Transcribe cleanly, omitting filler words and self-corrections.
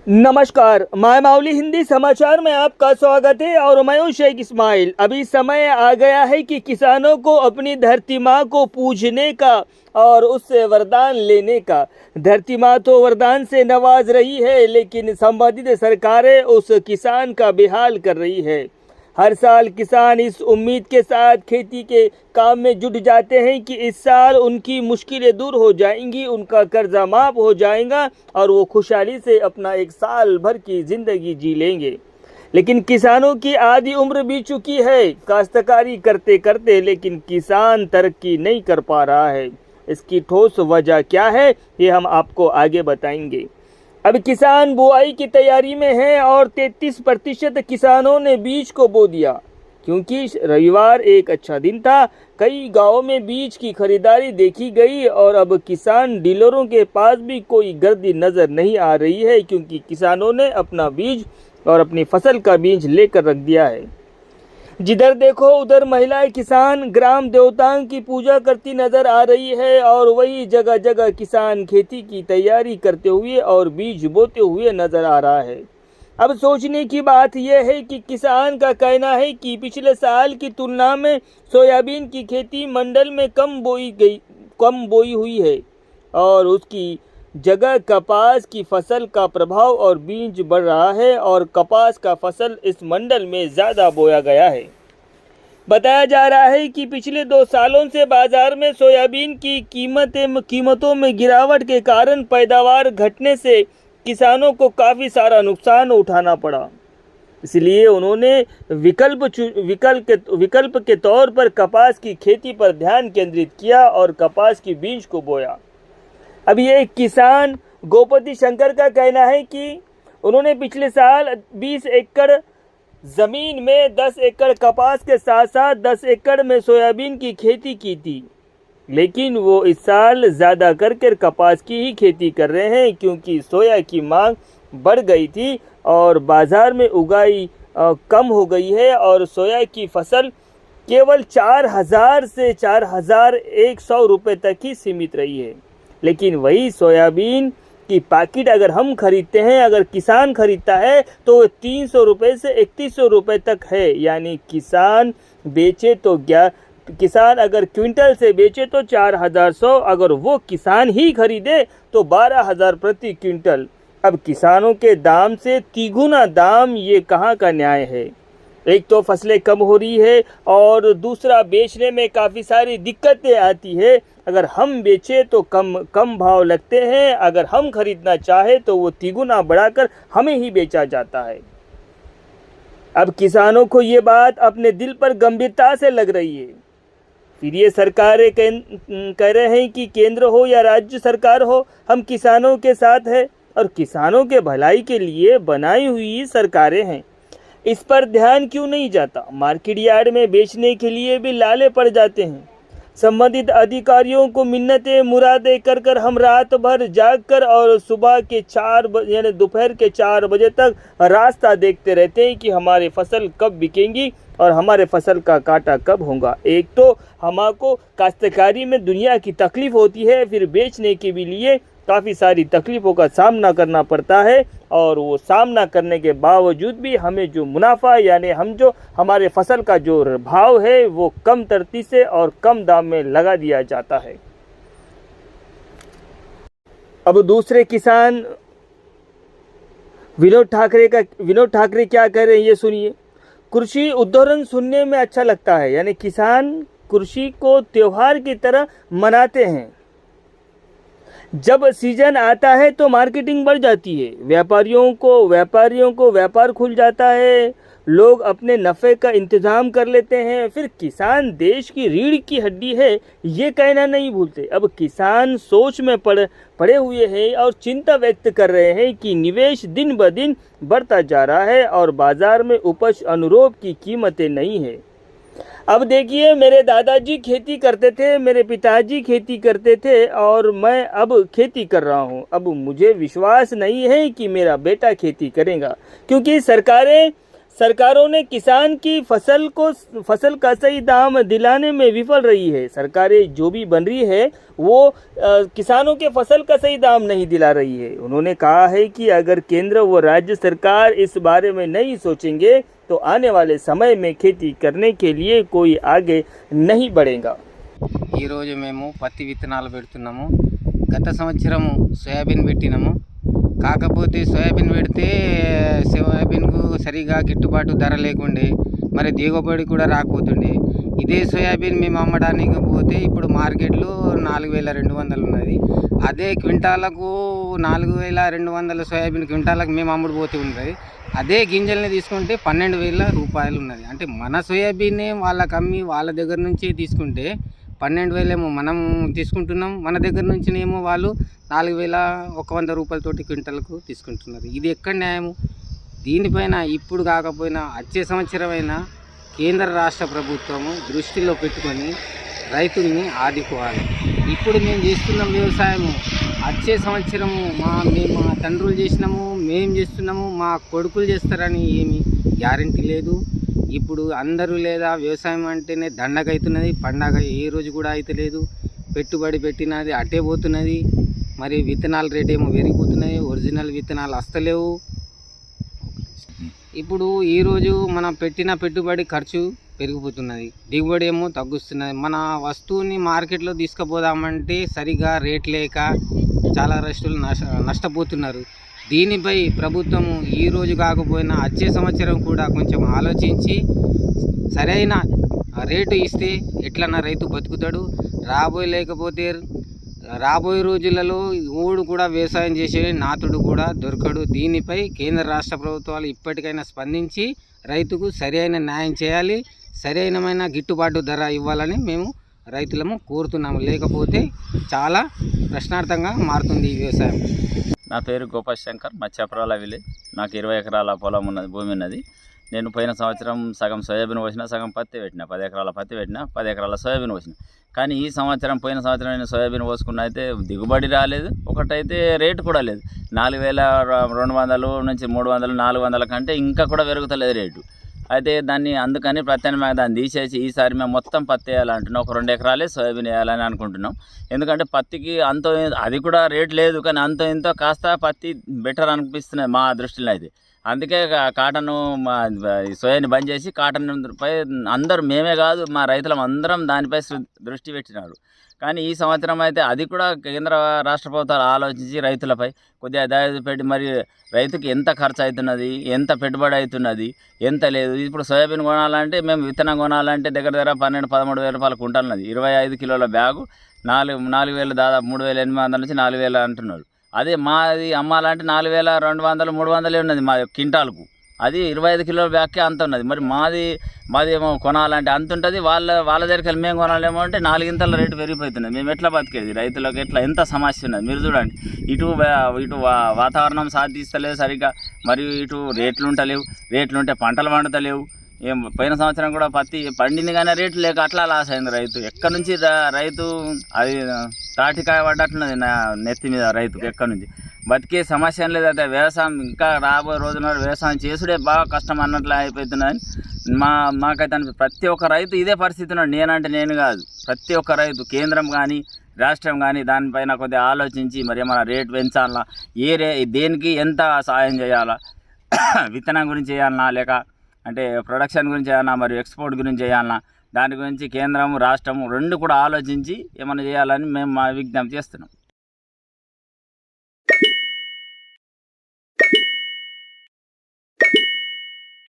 नमस्कार, माय माउली हिंदी समाचार में आपका स्वागत है और मैं हूं शेख इस्माइल। अभी समय आ गया है कि किसानों को अपनी धरती माँ को पूजने का और उससे वरदान लेने का। धरती माँ तो वरदान से नवाज रही है, लेकिन संबंधित सरकारें उस किसान का बेहाल कर रही है। हर साल किसान इस उम्मीद के साथ खेती के काम में जुट जाते हैं कि इस साल उनकी मुश्किलें दूर हो जाएंगी, उनका कर्जा माफ हो जाएगा और वो खुशहाली से अपना एक साल भर की जिंदगी जी लेंगे। लेकिन किसानों की आधी उम्र बीत चुकी है काश्तकारी करते करते, लेकिन किसान तरक्की नहीं कर पा रहा है। इसकी ठोस वजह क्या है, ये हम आपको आगे बताएंगे। अब किसान बुआई की तैयारी में हैं और 33% किसानों ने बीज को बो दिया, क्योंकि रविवार एक अच्छा दिन था। कई गांवों में बीज की खरीदारी देखी गई और अब किसान डीलरों के पास भी कोई गर्दी नजर नहीं आ रही है, क्योंकि किसानों ने अपना बीज और अपनी फसल का बीज लेकर रख दिया है। जिधर देखो उधर महिलाएं किसान ग्राम देवताओं की पूजा करती नजर आ रही है और वही जगह जगह किसान खेती की तैयारी करते हुए और बीज बोते हुए नजर आ रहा है। अब सोचने की बात यह है कि किसान का कहना है कि पिछले साल की तुलना में सोयाबीन की खेती मंडल में कम बोई हुई है और उसकी जगह कपास की फसल का प्रभाव और बीज बढ़ रहा है और कपास का फसल इस मंडल में ज़्यादा बोया गया है। बताया जा रहा है कि पिछले 2 सालों से बाजार में सोयाबीन की कीमतों में गिरावट के कारण पैदावार घटने से किसानों को काफ़ी सारा नुकसान उठाना पड़ा। इसलिए उन्होंने विकल्प के तौर पर कपास की खेती पर ध्यान केंद्रित किया और कपास की बीज को बोया। अब ये किसान गोपति शंकर का कहना है कि उन्होंने पिछले साल 20 एकड़ ज़मीन में 10 एकड़ कपास के साथ साथ 10 एकड़ में सोयाबीन की खेती की थी, लेकिन वो इस साल ज़्यादा करके कपास की ही खेती कर रहे हैं, क्योंकि सोया की मांग बढ़ गई थी और बाज़ार में उगाई कम हो गई है और सोया की फसल केवल 4000 से 4100 रुपये तक ही सीमित रही है। लेकिन वही सोयाबीन की पैकेट अगर हम खरीदते हैं, अगर किसान खरीदता है तो 300 रुपये से 3100 रुपये तक है। यानी किसान अगर क्विंटल से बेचे तो 4100, अगर वो किसान ही खरीदे तो 12000 प्रति क्विंटल। अब किसानों के दाम से तिगुना दाम, ये कहाँ का न्याय है। एक तो फसलें कम हो रही है और दूसरा बेचने में काफ़ी सारी दिक्कतें आती है। अगर हम बेचें तो कम भाव लगते हैं, अगर हम खरीदना चाहे तो वो तिगुना बढ़ाकर हमें ही बेचा जाता है। अब किसानों को ये बात अपने दिल पर गंभीरता से लग रही है। फिर ये सरकारें कह रहे हैं कि केंद्र हो या राज्य सरकार हो, हम किसानों के साथ हैं और किसानों के भलाई के लिए बनाई हुई सरकारें हैं। इस पर ध्यान क्यों नहीं जाता। मार्केट यार्ड में बेचने के लिए भी लाले पड़ जाते हैं। संबंधित अधिकारियों को मिन्नतें मुरादें कर हम रात भर जाग कर और सुबह के 4 बजे यानी दोपहर के 4 बजे तक रास्ता देखते रहते हैं कि हमारी फसल कब बिकेंगी और हमारे फसल का काटा कब होगा। एक तो हमको काश्तकारी में दुनिया की तकलीफ़ होती है, फिर बेचने के भी लिए काफ़ी सारी तकलीफ़ों का सामना करना पड़ता है और वो सामना करने के बावजूद भी हमें जो मुनाफा यानी हमारे फसल का जो भाव है वो कम तरती से और कम दाम में लगा दिया जाता है। अब दूसरे किसान विनोद ठाकरे क्या कह रहे हैं, ये सुनिए। कृषि उद्धरण सुनने में अच्छा लगता है, यानी किसान कृषि को त्योहार की तरह मनाते हैं। जब सीजन आता है तो मार्केटिंग बढ़ जाती है, व्यापारियों को व्यापार खुल जाता है, लोग अपने नफ़े का इंतज़ाम कर लेते हैं। फिर किसान देश की रीढ़ की हड्डी है, ये कहना नहीं भूलते। अब किसान सोच में पड़े हुए हैं और चिंता व्यक्त कर रहे हैं कि निवेश दिन ब दिन बढ़ता जा रहा है और बाज़ार में उपज अनुरूप की कीमतें नहीं है। अब देखिए, मेरे दादाजी खेती करते थे, मेरे पिताजी खेती करते थे और मैं अब खेती कर रहा हूँ। अब मुझे विश्वास नहीं है कि मेरा बेटा खेती करेगा, क्योंकि सरकारों ने किसान की फसल का सही दाम दिलाने में विफल रही है। सरकारें जो भी बन रही है वो किसानों के फसल का सही दाम नहीं दिला रही है। उन्होंने कहा है कि अगर केंद्र व राज्य सरकार इस बारे में नहीं सोचेंगे तो आने वाले समय में खेती करने के लिए कोई आगे नहीं बढ़ेगा। ఈ రోజు మేము పత్తి విత్తనాలు పెడుతున్నాము. గత సంవత్సరం సోయాబీన్ పెట్టినాము. కాకపోతే సోయాబీన్ పెడితే సోయాబీన్కు సరిగా గిట్టుబాటు ధర లేకుండే, మరి దిగుబడి కూడా రాకపోతుండే. ఇదే సోయాబీన్ మేము అమ్మడానికి పోతే ఇప్పుడు మార్కెట్లో 4200 ఉన్నది. అదే క్వింటాలకు 4200 సోయాబీన్ క్వింటాలకు మేము అమ్ముడుపోతూ ఉన్నది. అదే గింజల్ని తీసుకుంటే 12,000 రూపాయలు ఉన్నది. అంటే మన సోయాబీన్నే వాళ్ళకి అమ్మి వాళ్ళ దగ్గర నుంచే తీసుకుంటే 12,000 ఏమో మనం తీసుకుంటున్నాం, మన దగ్గర నుంచినేమో వాళ్ళు 4,100 రూపాయలతోటి క్వింటల్కు తీసుకుంటున్నారు. ఇది ఎక్కడ న్యాయము? దీనిపైన ఇప్పుడు కాకపోయినా వచ్చే సంవత్సరమైనా కేంద్ర రాష్ట్ర ప్రభుత్వము దృష్టిలో పెట్టుకొని రైతుల్ని ఆదుకోవాలి. ఇప్పుడు మేము చేస్తున్న వ్యవసాయము వచ్చే సంవత్సరము మేము మా తండ్రులు చేసినాము, మేము చేస్తున్నాము, మా కొడుకులు చేస్తారని ఏమి గ్యారంటీ లేదు. ఇప్పుడు అందరూ లేదా వ్యవసాయం అంటేనే దండగ అవుతున్నది, పండగ ఏ రోజు కూడా అయితే లేదు. పెట్టుబడి పెట్టినది అట్టే పోతున్నది. మరి విత్తనాల రేట్ ఏమో పెరిగిపోతున్నాయి, ఒరిజినల్ విత్తనాలు వస్తలేవు. ఇప్పుడు ఈరోజు మనం పెట్టిన పెట్టుబడి ఖర్చు పెరిగిపోతున్నది, దిగుబడి ఏమో తగ్గుస్తున్నది. మన వస్తువుని మార్కెట్లో తీసుకుపోదామంటే సరిగా రేట్ లేక చాలా రైతులు నష్టపోతున్నారు. దీనిపై ప్రభుత్వము ఈరోజు కాకపోయినా వచ్చే సంవత్సరం కూడా కొంచెం ఆలోచించి సరైన రేటు ఇస్తే ఎట్లన్నా రైతు బతుకుతాడు. రాబోయే రోజులలో ఊడు కూడా వ్యవసాయం చేసే నాతుడు కూడా దొరకడు. దీనిపై కేంద్ర రాష్ట్ర ప్రభుత్వాలు ఇప్పటికైనా స్పందించి రైతుకు సరైన న్యాయం చేయాలి, సరైన గిట్టుబాటు ధర ఇవ్వాలని మేము రైతులము కోరుతున్నాము. లేకపోతే చాలా ప్రశ్నార్థంగా మారుతుంది ఈ వ్యవసాయం. నా పేరు గోపాశంకర్, మా చపరాల విలేజ్. నాకు 20 ఎకరాల పొలం ఉన్నది, భూమి ఉన్నది. నేను పోయిన సంవత్సరం సగం సోయాబీన్ పోసిన, సగం పత్తి పెట్టిన. 10 ఎకరాల పత్తి పెట్టిన, 10 ఎకరాల సోయాబీన్ పోసిన. కానీ ఈ సంవత్సరం పోయిన సంవత్సరం నేను సోయాబీన్ పోసుకున్న అయితే దిగుబడి రాలేదు, ఒకటైతే రేటు కూడా లేదు. 4,200 నుంచి 300, 400 కంటే ఇంకా కూడా పెరుగుతలేదు రేటు. అయితే అందుకని ప్రత్యామ్నాయంగా దాన్ని తీసేసి ఈసారి మేము మొత్తం పత్తి వేయాలంటున్నాం. ఒక 2 ఎకరాలే సోయాబీన్ వేయాలని అనుకుంటున్నాం. ఎందుకంటే పత్తికి అది కూడా రేట్ లేదు, కానీ అంతో ఇంతో కాస్త పత్తి బెటర్ అనిపిస్తున్నాయి మా దృష్టిలో అయితే. అందుకే కాటను సోయాని బంద్ చేసి కాటన్పై అందరూ, మేమే కాదు మా రైతులం అందరం దానిపై దృష్టి పెట్టినారు. కానీ ఈ సంవత్సరం అయితే అది కూడా కేంద్ర రాష్ట్ర ప్రభుత్వాలు ఆలోచించి రైతులపై కొద్దిగా దయ పెట్టి, మరి రైతుకి ఎంత ఖర్చు అవుతున్నది, ఎంత పెట్టుబడి అవుతున్నది, ఎంత లేదు. ఇప్పుడు సోయాబీన్ కొనాలంటే మేము విత్తనం కొనాలంటే దగ్గర 12,000-13,000 రూపాయలు కుంటున్నది. 25 కిలోల బ్యాగు 4,000, దాదాపు 3,800 నుంచి 4,000 అంటున్నారు. అదే మాది అమ్మాలంటే 4,200-300 ఉన్నది మా క్వింటాల్కు. అది 25 కిలోల బ్యాగ్కే అంత ఉన్నది. మరి మాది ఏమో కొనాలంటే అంత ఉంటుంది, వాళ్ళ దగ్గరికి వెళ్ళి మేము కొనాలేమో అంటే 4 రేటు పెరిగిపోతున్నది. మేము ఎట్లా బతికేది? రైతులకు ఎంత సమస్య ఉన్నది మీరు చూడండి. ఇటు వాతావరణం సాధిస్తలేదు సరిగ్గా, మరియు ఇటు రేట్లు ఉంటే పంటలు పండుతలేవు. పోయిన సంవత్సరం కూడా పత్తి పండింది కానీ రేట్లు లేక అట్లా లాస్ అయింది రైతు. ఎక్కడి నుంచి రైతు అది తాటికాయ పడ్డట్టున్నది నా నెత్తి మీద రైతుకు. ఎక్కడి నుంచి బతికే సమస్య లేదు. అయితే వ్యవసాయం ఇంకా రాబోయే రోజున వ్యవసాయం చేసుడే బాగా కష్టం అన్నట్లు అయిపోతున్నది. మాకైతే ప్రతి ఒక్క రైతు ఇదే పరిస్థితి ఉన్నాడు. నేనంటే నేను కాదు, ప్రతి ఒక్క రైతు, కేంద్రం కానీ రాష్ట్రం కానీ దానిపైన కొద్దిగా ఆలోచించి మరి ఏమైనా రేటు పెంచాలా, దేనికి ఎంత సాయం చేయాలా, విత్తనం గురించి చేయాలన్నా, లేక అంటే ప్రొడక్షన్ గురించి చేయాలన్నా, మరియు ఎక్స్పోర్ట్ గురించి చేయాలన్నా, దాని గురించి కేంద్రం రాష్ట్రం రెండు కూడా ఆలోచించి ఏమైనా చేయాలని మేము మా విజ్ఞప్తి చేస్తున్నాం.